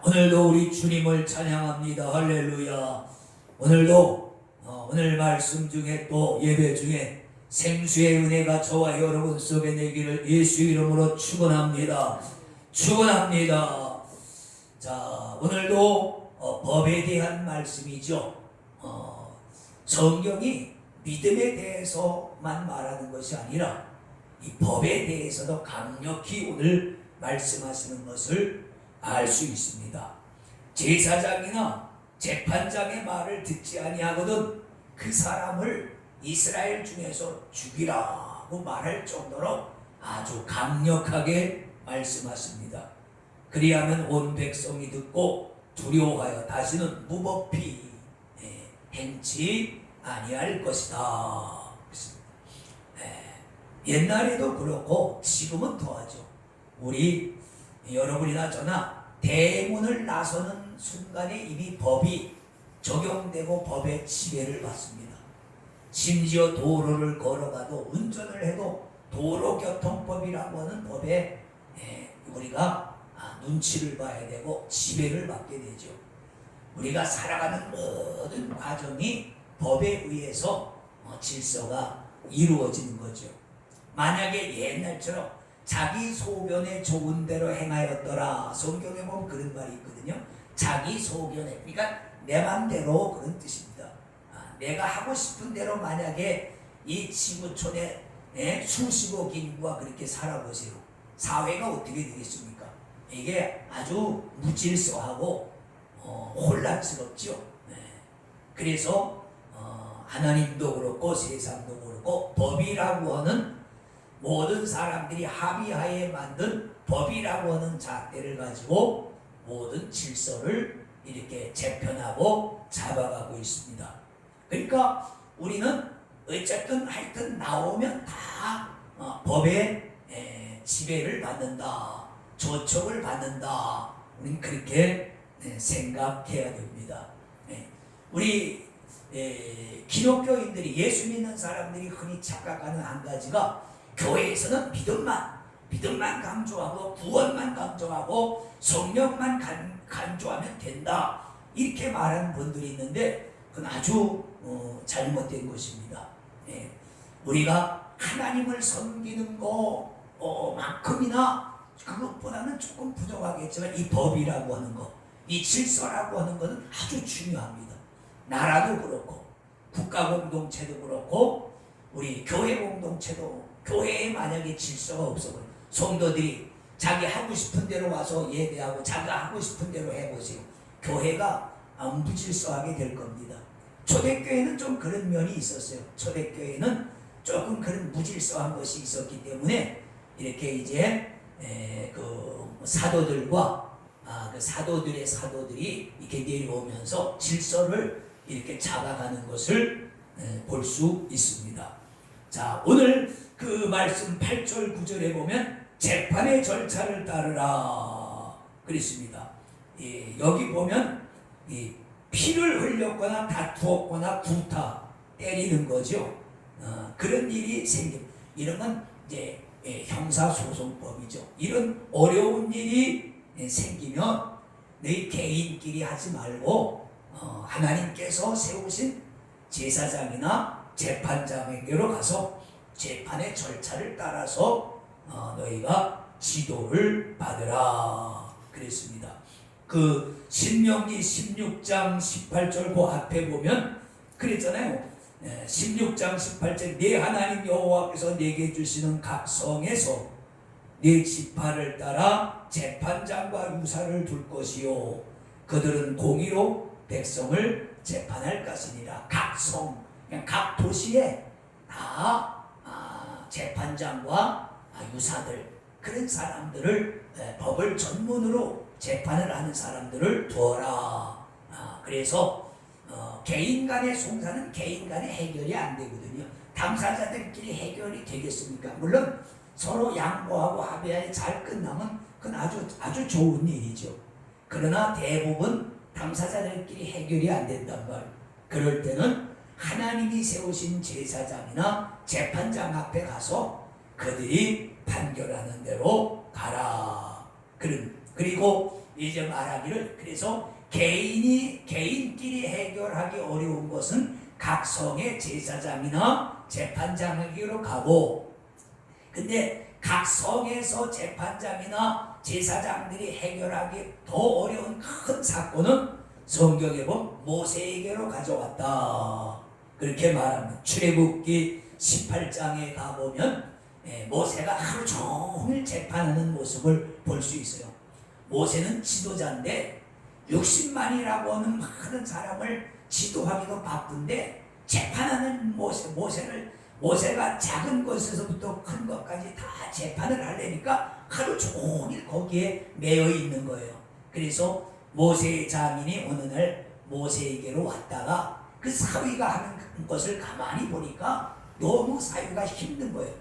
오늘도 우리 주님을 찬양합니다. 할렐루야. 오늘도 오늘 말씀 중에 또 예배 중에 생수의 은혜가 저와 여러분 속에 내기를 예수 이름으로 축원합니다. 축원합니다. 자, 오늘도 법에 대한 말씀이죠. 성경이 믿음에 대해서만 말하는 것이 아니라 이 법에 대해서도 강력히 오늘 말씀하시는 것을 알 수 있습니다. 제사장이나 재판장의 말을 듣지 아니하거든 그 사람을 이스라엘 중에서 죽이라고 말할 정도로 아주 강력하게 말씀하십니다. 그리하면 온 백성이 듣고 두려워하여 다시는 무법히 행치 아니할 것이다. 옛날에도 그렇고 지금은 더하죠. 우리 여러분이나 저나 대문을 나서는 순간에 이미 법이 적용되고 법의 지배를 받습니다. 심지어 도로를 걸어가도 운전을 해도 도로교통법이라고 하는 법에 우리가 눈치를 봐야 되고 지배를 받게 되죠. 우리가 살아가는 모든 과정이 법에 의해서 질서가 이루어지는 거죠. 만약에 옛날처럼 자기 소견에 좋은 대로 행하였더라. 성경에 보면 그런 말이 있거든요. 자기 소견에, 그러니까 내 맘대로 그런 뜻입니다. 내가 하고 싶은 대로 만약에 이 지구촌에 수십억 인구가 그렇게 살아보세요. 사회가 어떻게 되겠습니까? 이게 아주 무질서하고 혼란스럽죠. 그래서 하나님도 그렇고 세상도 그렇고 법이라고 하는 모든 사람들이 합의하에 만든 법이라고 하는 잣대를 가지고 모든 질서를 이렇게 재편하고 잡아가고 있습니다. 그러니까 우리는 어쨌든 하여튼 나오면 다 법의 지배를 받는다, 조촉을 받는다. 우리는 그렇게 생각해야 됩니다. 우리 기독교인들이, 예수 믿는 사람들이 흔히 착각하는 한 가지가 교회에서는 믿음만 강조하고 구원만 강조하고 성령만 강조하면 된다, 이렇게 말하는 분들이 있는데 그건 아주 잘못된 것입니다. 우리가 하나님을 섬기는 것만큼이나 그것보다는 조금 부족하겠지만 이 법이라고 하는 것, 이 질서라고 하는 것은 아주 중요합니다. 나라도 그렇고 국가 공동체도 그렇고 우리 교회 공동체도, 교회에 만약에 질서가 없어요, 성도들이 자기 하고 싶은 대로 와서 예배하고 자기가 하고 싶은 대로 해보세요. 교회가 무질서하게 될 겁니다. 초대교회는 좀 그런 면이 있었어요. 초대교회는 조금 그런 무질서한 것이 있었기 때문에 이렇게 이제 그 사도들과 그 사도들의 사도들이 이렇게 내려오면서 질서를 이렇게 잡아가는 것을 볼 수 있습니다. 자, 오늘 그 말씀 8절 9절에 보면 재판의 절차를 따르라 그랬습니다. 여기 보면 피를 흘렸거나 다투었거나 구타, 때리는 거죠. 그런 일이 생깁니다. 이런 건 이제 형사소송법이죠. 이런 어려운 일이 생기면 너희 개인끼리 하지 말고 하나님께서 세우신 제사장이나 재판장에게로 가서 재판의 절차를 따라서 너희가 지도를 받으라 그랬습니다. 그 신명기 16장 18절 그 앞에 보면 그랬잖아요. 16장 18절 내 하나님 여호와께서 내게 주시는 각 성에서 내 지파를 따라 재판장과 유사를 둘 것이요 그들은 공의로 백성을 재판할 것이니라. 각 성, 각 도시에 다 재판장과 유사들, 그런 사람들을 법을 전문으로 재판을 하는 사람들을 두어라. 그래서 개인 간의 송사는 개인 간의 해결이 안 되거든요. 당사자들끼리 해결이 되겠습니까? 물론 서로 양보하고 합의하에 잘 끝나면 그건 아주 좋은 일이죠. 그러나 대부분 당사자들끼리 해결이 안 된단 말이에요. 그럴 때는 하나님이 세우신 제사장이나 재판장 앞에 가서 그들이 판결하는 대로 가라. 그리고 이제 말하기를 그래서 개인끼리 해결하기 어려운 것은 각 성의 제사장이나 재판장에게로 가고, 근데 각 성에서 재판장이나 제사장들이 해결하기 더 어려운 큰 사건은 성경에 보면 모세에게로 가져왔다. 그렇게 말합니다. 출애굽기 18장에 가보면 모세가 하루 종일 재판하는 모습을 볼 수 있어요. 모세는 지도자인데 60만이라고 하는 많은 사람을 지도하기도 바쁜데 재판하는 모세가 작은 것에서부터 큰 것까지 다 재판을 하려니까 하루 종일 거기에 매여 있는 거예요. 그래서 모세의 장인이 어느 날 모세에게로 왔다가 그 사위가 하는 것을 가만히 보니까 너무 사위가 힘든 거예요.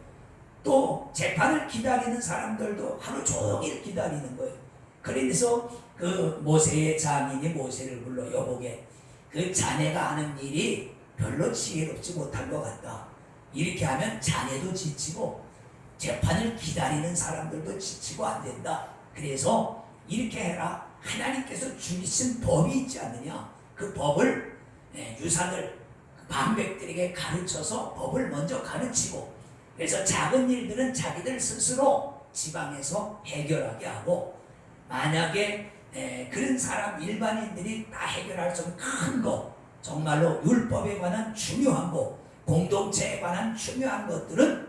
또 재판을 기다리는 사람들도 하루 종일 기다리는 거예요. 그래서 그 모세의 장인이 모세를 불러, 여보게 그 자네가 하는 일이 별로 지혜롭지 못한 것 같다. 이렇게 하면 자네도 지치고 재판을 기다리는 사람들도 지치고 안 된다. 그래서 이렇게 해라. 하나님께서 주신 법이 있지 않느냐. 그 법을 유사들 방백들에게 가르쳐서 법을 먼저 가르치고, 그래서 작은 일들은 자기들 스스로 지방에서 해결하게 하고, 만약에 그런 사람 일반인들이 다 해결할 수 없는 큰 거, 정말로 율법에 관한 중요한 거, 공동체에 관한 중요한 것들은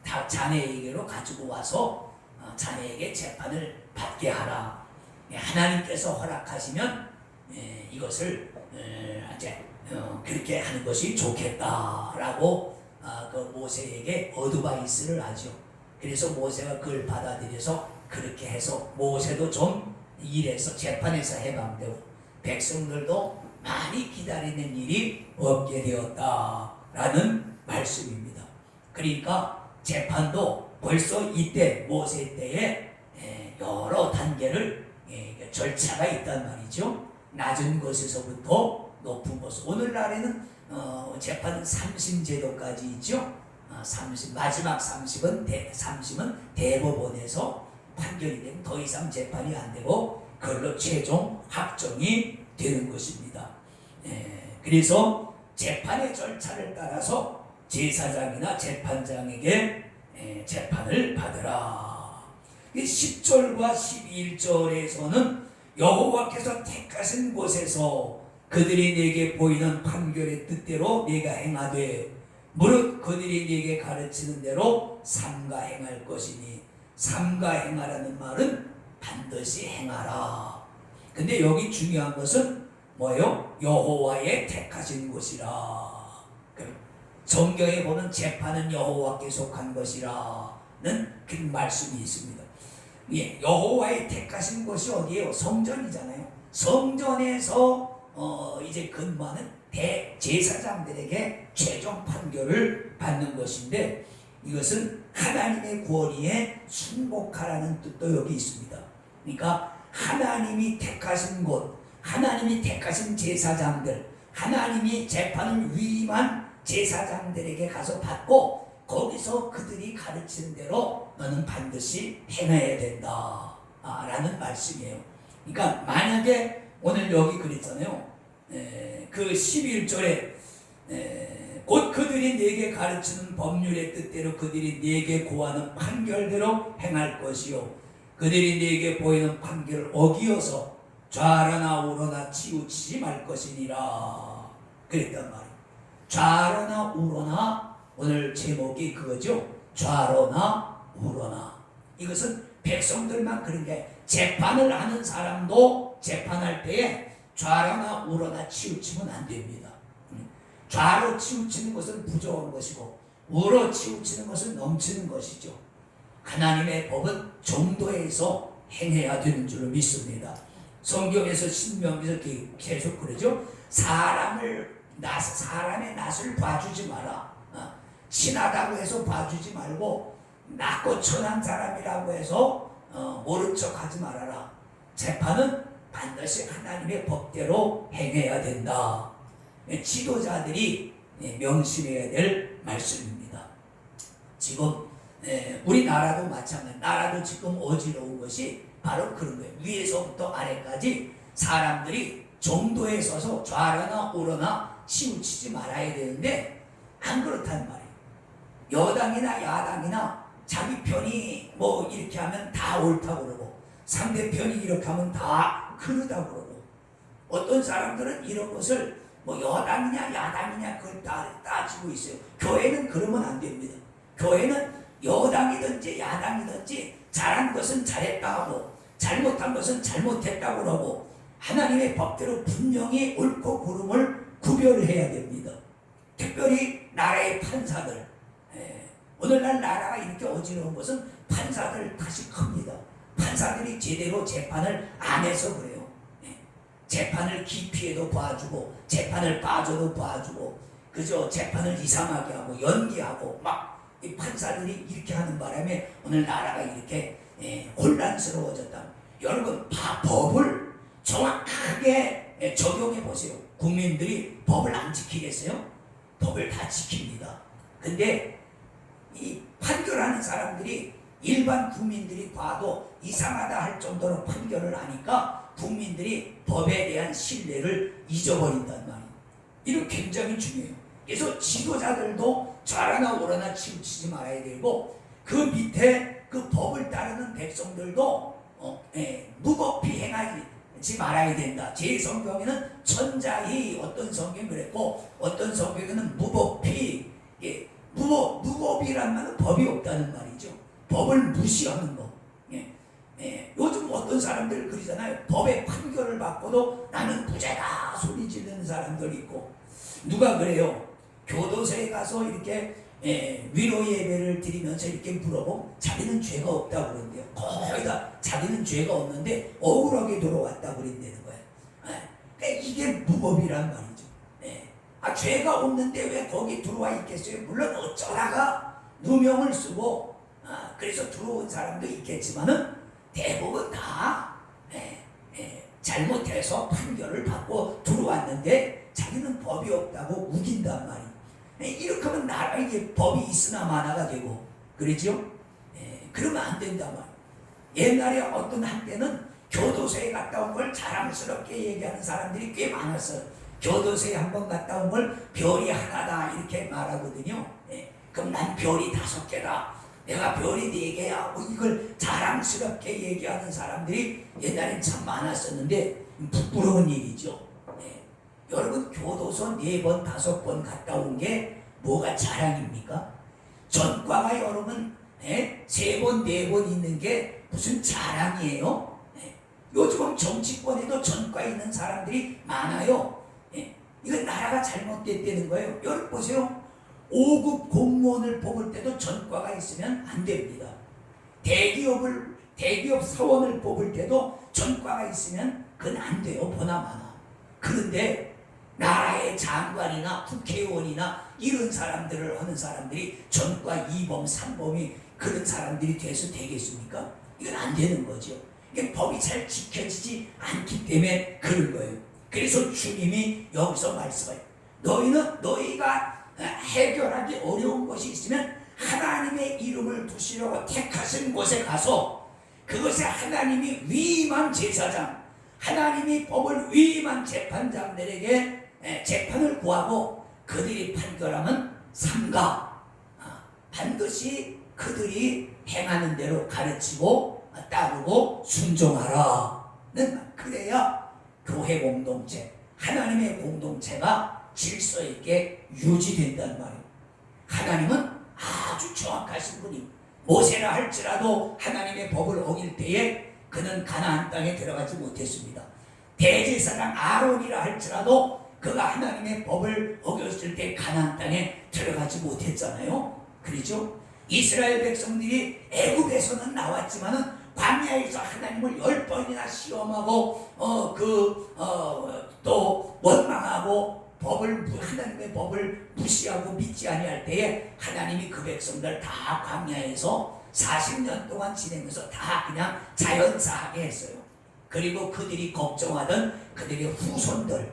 다 자네에게로 가지고 와서 자네에게 재판을 받게 하라. 하나님께서 허락하시면 이것을 이제 그렇게 하는 것이 좋겠다라고 그 모세에게 어드바이스를 하죠. 그래서 모세가 그걸 받아들여서 그렇게 해서 모세도 좀 일해서 재판에서 해방되고 백성들도 많이 기다리는 일이 없게 되었다라는 말씀입니다. 그러니까 재판도 벌써 이때 모세 때에 여러 단계를 절차가 있단 말이죠. 낮은 것에서부터 높은 것. 오늘날에는 재판은 3심제도까지 있죠. 마지막 30은 대법원에서 판결이 되면 더 이상 재판이 안 되고 그걸로 최종 확정이 되는 것입니다. 그래서 재판의 절차를 따라서 제사장이나 재판장에게 재판을 받으라. 10절과 11절에서는 여호와께서 택하신 곳에서 그들이 내게 보이는 판결의 뜻대로 네가 행하되 무릇 그들이 네게 가르치는 대로 삼가 행할 것이니, 삼가 행하라는 말은 반드시 행하라. 근데 여기 중요한 것은 뭐예요? 여호와의 택하신 곳이라. 성경에 보면 재판은 여호와께 속한 것이라는 그 말씀이 있습니다. 여호와의 택하신 곳이 어디예요? 성전이잖아요. 성전에서 이제 근무하는 대제사장들에게 최종 판결을 받는 것인데, 이것은 하나님의 권위에 순복하라는 뜻도 여기 있습니다. 그러니까 하나님이 택하신 곳, 하나님이 택하신 제사장들, 하나님이 재판을 위임한 제사장들에게 가서 받고 거기서 그들이 가르치는 대로 너는 반드시 행해야 된다 라는 말씀이에요. 그러니까 만약에 오늘 여기 그랬잖아요. 그 11절에 곧 그들이 네게 가르치는 법률의 뜻대로 그들이 네게 고하는 판결대로 행할 것이요 그들이 네게 보이는 판결을 어기어서 좌로나 우로나 치우치지 말 것이니라 그랬단 말이에요. 좌로나 우로나, 오늘 제목이 그거죠. 좌로나 우로나. 이것은 백성들만 그런 게, 재판을 하는 사람도 재판할 때에 좌로나 우로나 치우치면 안 됩니다. 좌로 치우치는 것은 부족한 것이고 우로 치우치는 것은 넘치는 것이죠. 하나님의 법은 정도에서 행해야 되는 줄 믿습니다. 성경에서 신명기에서 계속 그러죠. 사람의 낯을 봐주지 마라. 친하다고 해서 봐주지 말고 낮고 천한 사람이라고 해서 모른 척 하지 말아라. 재판은 반드시 하나님의 법대로 행해야 된다. 지도자들이 명심해야 될 말씀입니다. 지금 우리나라도 마찬가지. 나라도 지금 어지러운 것이 바로 그런 거예요. 위에서부터 아래까지 사람들이 정도에 서서 좌로나 우로나 치우치지 말아야 되는데 안 그렇단 말이에요. 여당이나 야당이나 자기 편이 뭐 이렇게 하면 다 옳다고 그러고 상대편이 이렇게 하면 다 그러다고 그러고 어떤 사람들은 이런 것을 뭐 여당이냐 야당이냐 그걸 따지고 있어요. 교회는 그러면 안 됩니다. 교회는 여당이든지 야당이든지 잘한 것은 잘했다 하고 잘못한 것은 잘못했다고 그러고 하나님의 법대로 분명히 옳고 그름을 구별해야 됩니다. 특별히 나라의 판사들, 오늘날 나라가 이렇게 어지러운 것은 판사들 탓이 큽니다. 판사들이 제대로 재판을 안 해서 그래요. 재판을 기피해도 봐주고 재판을 빠져도 봐주고 그저 재판을 이상하게 하고 연기하고 막 이 판사들이 이렇게 하는 바람에 오늘 나라가 이렇게 혼란스러워졌다. 여러분 법을 정확하게 적용해 보세요. 국민들이 법을 안 지키겠어요? 법을 다 지킵니다. 근데 이 판결하는 사람들이 일반 국민들이 봐도 이상하다 할 정도로 판결을 하니까 국민들이 법에 대한 신뢰를 잊어버린단 말이에요. 이거 굉장히 중요해요. 그래서 지도자들도 좌로나 우로나 치우치지 말아야 되고 그 밑에 그 법을 따르는 백성들도 무법히 행하지 말아야 된다. 제 성경에는 천자히 어떤 성경이 그랬고 어떤 성경에는 무법히 무법이란 말은 법이 없다는 말이죠. 법을 무시하는 거. 요즘 어떤 사람들 그러잖아요. 법의 판결을 받고도 나는 부자다 소리 지르는 사람들 있고 누가 그래요? 교도소에 가서 이렇게 위로 예배를 드리면서 이렇게 물어보면 자기는 죄가 없다고 그런대요. 거의 다 자기는 죄가 없는데 억울하게 돌아왔다고 그런다는 거예요. 그러니까 이게 무법이란 말이죠. 죄가 없는데 왜 거기 들어와 있겠어요? 물론 어쩌다가 누명을 쓰고 그래서 들어온 사람도 있겠지만은 대부분 다 잘못해서 판결을 받고 들어왔는데 자기는 법이 없다고 우긴단 말이에요. 이렇게 하면 나라에 법이 있으나 마나가 되고 그러죠? 그러면 안 된단 말이에요. 옛날에 어떤 한때는 교도소에 갔다 온 걸 자랑스럽게 얘기하는 사람들이 꽤 많았어요. 교도소에 한번 갔다 온 걸 별이 하나다 이렇게 말하거든요. 그럼 난 별이 5개다. 내가 별이 4개야. 뭐 이걸 자랑스럽게 얘기하는 사람들이 옛날엔 참 많았었는데 부끄러운 일이죠. 여러분 교도소 4번 5번 갔다 온 게 뭐가 자랑입니까? 전과가 여러분 3번 4번 있는 게 무슨 자랑이에요? 요즘은 정치권에도 전과 있는 사람들이 많아요. 이건 나라가 잘못됐다는 거예요. 여러분 보세요. 5급 공무원을 뽑을 때도 전과가 있으면 안 됩니다. 대기업 사원을 뽑을 때도 전과가 있으면 그건 안 돼요. 보나마나. 그런데 나라의 장관이나 국회의원이나 이런 사람들을 하는 사람들이 전과 2범, 3범이 그런 사람들이 돼서 되겠습니까? 이건 안 되는 거죠. 이게 법이 잘 지켜지지 않기 때문에 그런 거예요. 그래서 주님이 여기서 말씀해요. 너희가 해결하기 어려운 것이 있으면 하나님의 이름을 두시려고 택하신 곳에 가서 그것에 하나님이 위임한 제사장, 하나님이 법을 위임한 재판장들에게 재판을 구하고 그들이 판결하면 삼가 반드시 그들이 행하는 대로 가르치고 따르고 순종하라는 그래야 교회 공동체, 하나님의 공동체가 질서 있게 유지된단 말이에요. 하나님은 아주 정확하신 분이 모세라 할지라도 하나님의 법을 어길 때에 그는 가나안 땅에 들어가지 못했습니다. 대제사장 아론이라 할지라도 그가 하나님의 법을 어겼을 때 가나안 땅에 들어가지 못했잖아요. 그렇죠? 이스라엘 백성들이 애굽에서는 나왔지만은 광야에서 하나님을 10번이나 시험하고 또 원망하고 하나님의 법을 무시하고 믿지 아니할 때에 하나님이 그 백성들 다 광야에서 40년 동안 지내면서 다 그냥 자연사하게 했어요. 그리고 그들이 걱정하던 그들의 후손들,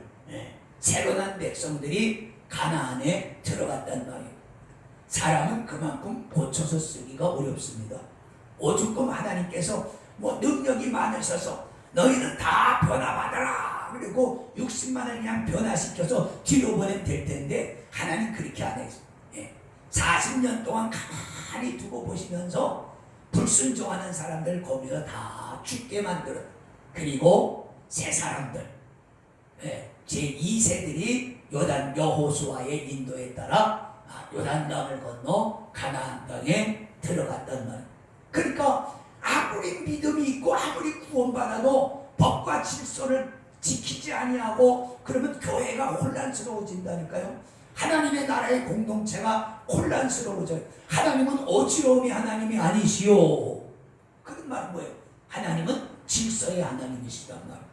새로 난 백성들이 가나안에 들어갔단 말이에요. 사람은 그만큼 고쳐서 쓰기가 어렵습니다. 오죽금 하나님께서 뭐 능력이 많으셔서 너희는 다 변화받아라. 그리고 60만을 그냥 변화시켜서 뒤로 보내면 될 텐데 하나님 그렇게 안 해요. 40년 동안 가만히 두고 보시면서 불순종하는 사람들 거기서 다 죽게 만들어. 그리고 새 사람들, 제2세들이 요단 여호수아의 인도에 따라 요단강을 건너 가나안 땅에 들어갔단 말이에요. 그러니까 아무리 믿음이 있고 아무리 구원받아도 법과 질서를 지키지 아니하고 그러면 교회가 혼란스러워진다니까요. 하나님의 나라의 공동체가 혼란스러워져요. 하나님은 어지러움이 하나님이 아니시오. 그런 말은 뭐예요? 하나님은 질서의 하나님이시단 말이에요.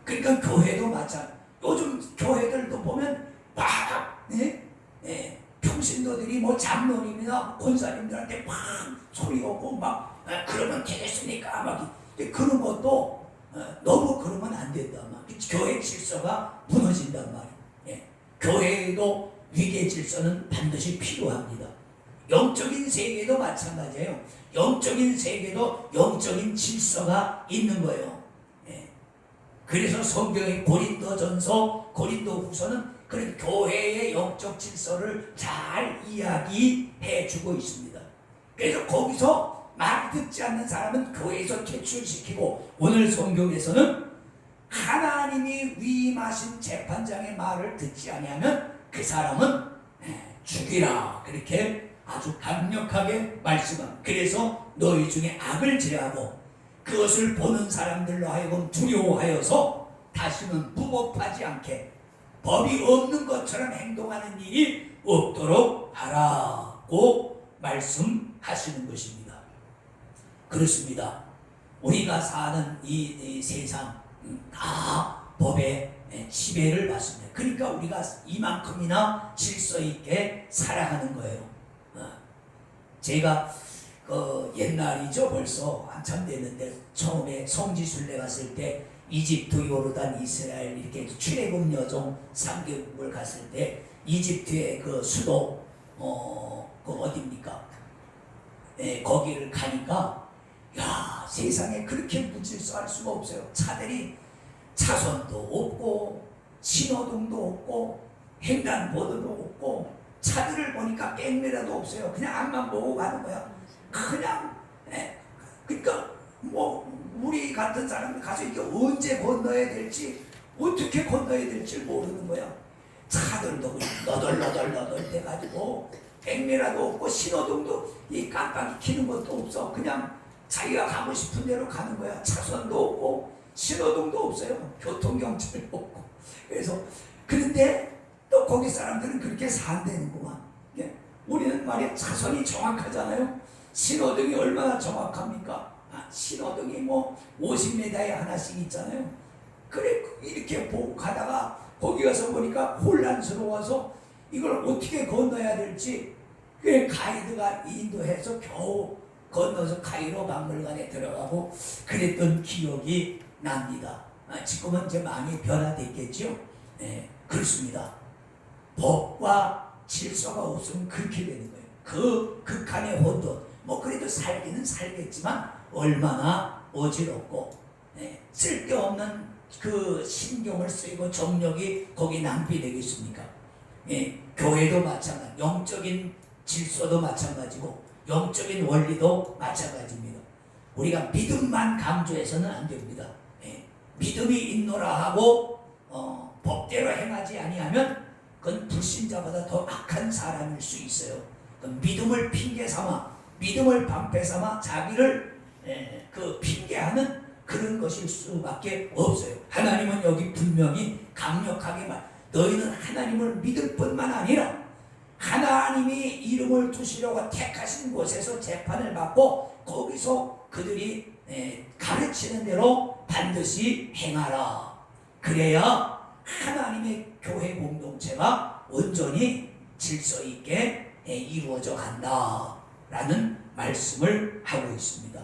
그러니까 교회도 마찬가지. 요즘 교회들도 보면 막 평신도들이 뭐 장로님이나 권사님들한테 막 소리 오고 막 그러면 되겠습니까? 막 그런 것도 너무 그러면 안 된단 말이에요. 교회 질서가 무너진단 말이에요. 교회에도 위계 질서는 반드시 필요합니다. 영적인 세계도 마찬가지예요. 영적인 세계도 영적인 질서가 있는 거예요. 그래서 성경의 고린도전서, 고린도후서는 그런 교회의 영적 질서를 잘 이야기해 주고 있습니다. 그래서 거기서 말 듣지 않는 사람은 교회에서 퇴출시키고, 오늘 성경에서는 하나님이 위임하신 재판장의 말을 듣지 아니하면 그 사람은 죽이라, 그렇게 아주 강력하게 말씀합니다. 그래서 너희 중에 악을 제하고 그것을 보는 사람들로 하여금 두려워하여서 다시는 무법하지 않게 법이 없는 것처럼 행동하는 일이 없도록 하라고 말씀하시는 것입니다. 그렇습니다. 우리가 사는 이 세상 다 법의 지배를 받습니다. 그러니까 우리가 이만큼이나 질서 있게 살아가는 거예요. 제가 옛날이죠. 벌써 한참 됐는데 처음에 성지순례 갔을 때 이집트, 요르단, 이스라엘 이렇게 출애굽 여정 3개국을 갔을 때 이집트의 그 수도 그 어디입니까? 거기를 가니까 야, 세상에 그렇게 무질서할 수가 없어요. 차들이 차선도 없고 신호등도 없고 횡단보도도 없고 차들을 보니까 백미라도 없어요. 그냥 앞만 보고 가는 거야. 그냥 그러니까 뭐 우리 같은 사람이 가서 이게 언제 건너야 될지 어떻게 건너야 될지 모르는 거야. 차들도 너덜너덜 돼가지고 백미라도 없고 신호등도 이 깜빡이 켜는 것도 없어. 그냥 자기가 가고 싶은 대로 가는 거야. 차선도 없고 신호등도 없어요. 교통경찰도 없고. 그래서 그런데 또 거기 사람들은 그렇게 산다는구만. 우리는 말이야 차선이 정확하잖아요. 신호등이 얼마나 정확합니까? 신호등이 뭐 50m에 하나씩 있잖아요. 그래 이렇게 보고 가다가 거기 가서 보니까 혼란스러워서 이걸 어떻게 건너야 될지 그 가이드가 인도해서 겨우 건너서 카이로 박물관에 들어가고 그랬던 기억이 납니다. 지금은 이제 많이 변화됐겠죠. 그렇습니다. 법과 질서가 없으면 그렇게 되는 거예요. 그 극한의 혼돈. 뭐 그래도 살기는 살겠지만 얼마나 어지럽고 쓸데없는 그 신경을 쓰이고 정력이 거기 낭비되겠습니까? 교회도 마찬가지, 영적인 질서도 마찬가지고 영적인 원리도 마찬가지입니다. 우리가 믿음만 강조해서는 안 됩니다. 믿음이 있노라 하고 법대로 행하지 아니하면 그건 불신자보다 더 악한 사람일 수 있어요. 믿음을 핑계 삼아, 믿음을 방패 삼아 자기를 그 핑계하는 그런 것일 수밖에 없어요. 하나님은 여기 분명히 강력하게 너희는 하나님을 믿을 뿐만 아니라 하나님이 이름을 두시려고 택하신 곳에서 재판을 받고 거기서 그들이 가르치는 대로 반드시 행하라. 그래야 하나님의 교회 공동체가 온전히 질서 있게 이루어져 간다라는 말씀을 하고 있습니다.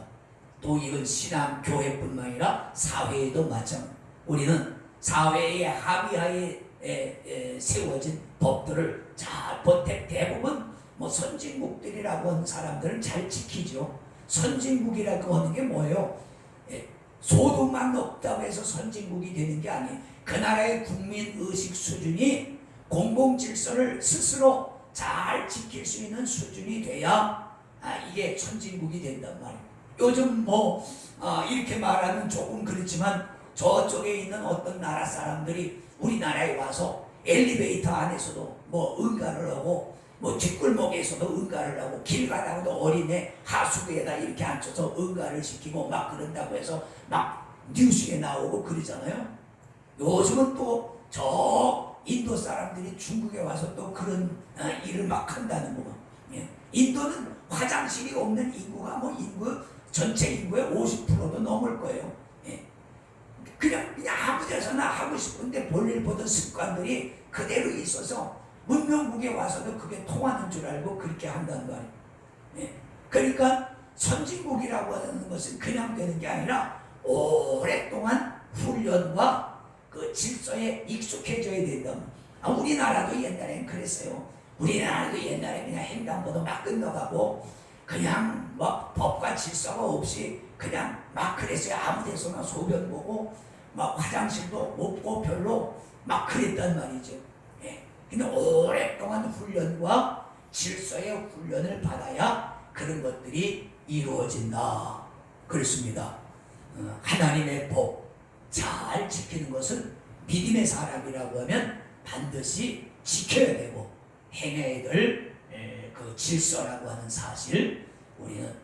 또 이건 신앙 교회뿐만 아니라 사회에도 마찬가지. 우리는 사회의 합의하에 세워진 법들을 잘 대부분 뭐 선진국들이라고 하는 사람들은 잘 지키죠. 선진국이라고 하는 게 뭐예요? 예, 소득만 높다고 해서 선진국이 되는 게 아니에요. 그 나라의 국민 의식 수준이 공공 질서를 스스로 잘 지킬 수 있는 수준이 돼야 이게 선진국이 된단 말이에요. 요즘 이렇게 말하면 조금 그렇지만 저쪽에 있는 어떤 나라 사람들이 우리나라에 와서 엘리베이터 안에서도 응가를 하고 뒷골목에서도 응가를 하고 길 가다가도 어린애 하수구에다 이렇게 앉혀서 응가를 시키고 막 그런다고 해서 막 뉴스에 나오고 그러잖아요. 요즘은 또 저 인도 사람들이 중국에 와서 또 그런 일을 막 한다는 거고. 예. 인도는 화장실이 없는 인구가 인구 전체 인구의 50%도 넘을 거예요. 예. 그냥 아무 데서나 하고 싶은데 볼일 보던 습관들이 그대로 있어서 문명국에 와서도 그게 통하는 줄 알고 그렇게 한다는 말이에요. 예. 그러니까 선진국이라고 하는 것은 그냥 되는 게 아니라 오랫동안 훈련과 그 질서에 익숙해져야 된다. 우리나라도 옛날엔 그랬어요. 우리나라도 옛날에 그냥 횡단보도 막 건너가고 그냥 법과 질서가 없이 그냥 막 그랬어요. 아무 데서나 소변 보고 막 화장실도 없고 별로 막 그랬단 말이죠. 예. 근데 오랫동안 훈련과 질서의 훈련을 받아야 그런 것들이 이루어진다. 그렇습니다. 하나님의 법 잘 지키는 것은 믿음의 사람이라고 하면 반드시 지켜야 되고 행해야 될 그 질서라고 하는 사실 우리는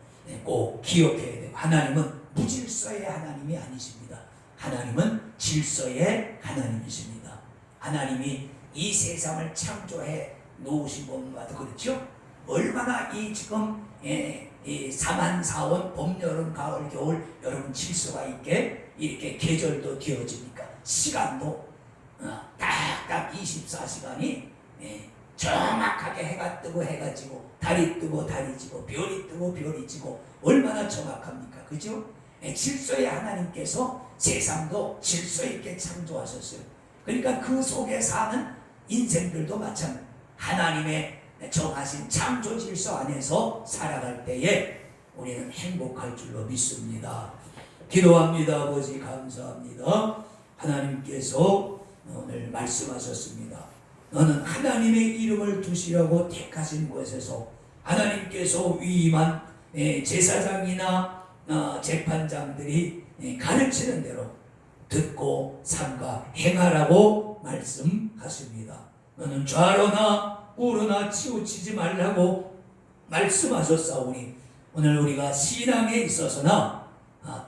꼭 기억해야 되고, 하나님은 무질서의 하나님이 아니십니다. 하나님은 질서의 하나님이십니다. 하나님이 이 세상을 창조해 놓으신 것과도 그렇죠. 얼마나 지금 이 사만사원 봄, 여름, 가을, 겨울 여러분 질서가 있게 이렇게 계절도 되어집니까? 시간도 딱딱 24시간이 정확하게 해가 뜨고 해가 지고 달이 뜨고 달이 지고 별이 뜨고 별이 지고 얼마나 정확합니까? 그죠? 질서의 하나님께서 세상도 질서 있게 창조하셨어요. 그러니까 그 속에 사는 인생들도 마찬가지. 하나님의 정하신 창조 질서 안에서 살아갈 때에 우리는 행복할 줄로 믿습니다. 기도합니다. 아버지 감사합니다. 하나님께서 오늘 말씀하셨습니다. 너는 하나님의 이름을 두시라고 택하신 곳에서 하나님께서 위임한 제사장이나 재판장들이 가르치는 대로 듣고 삼가 행하라고 말씀하십니다. 너는 좌로나 우로나 치우치지 말라고 말씀하셨사오니 오늘 우리가 신앙에 있어서나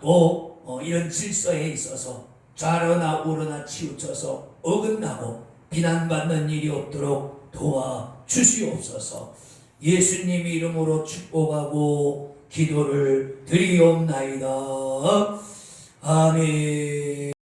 또 이런 질서에 있어서 좌로나 우로나 치우쳐서 어긋나고 비난받는 일이 없도록 도와주시옵소서. 예수님 이름으로 축복하고 기도를 드리옵나이다. 아멘.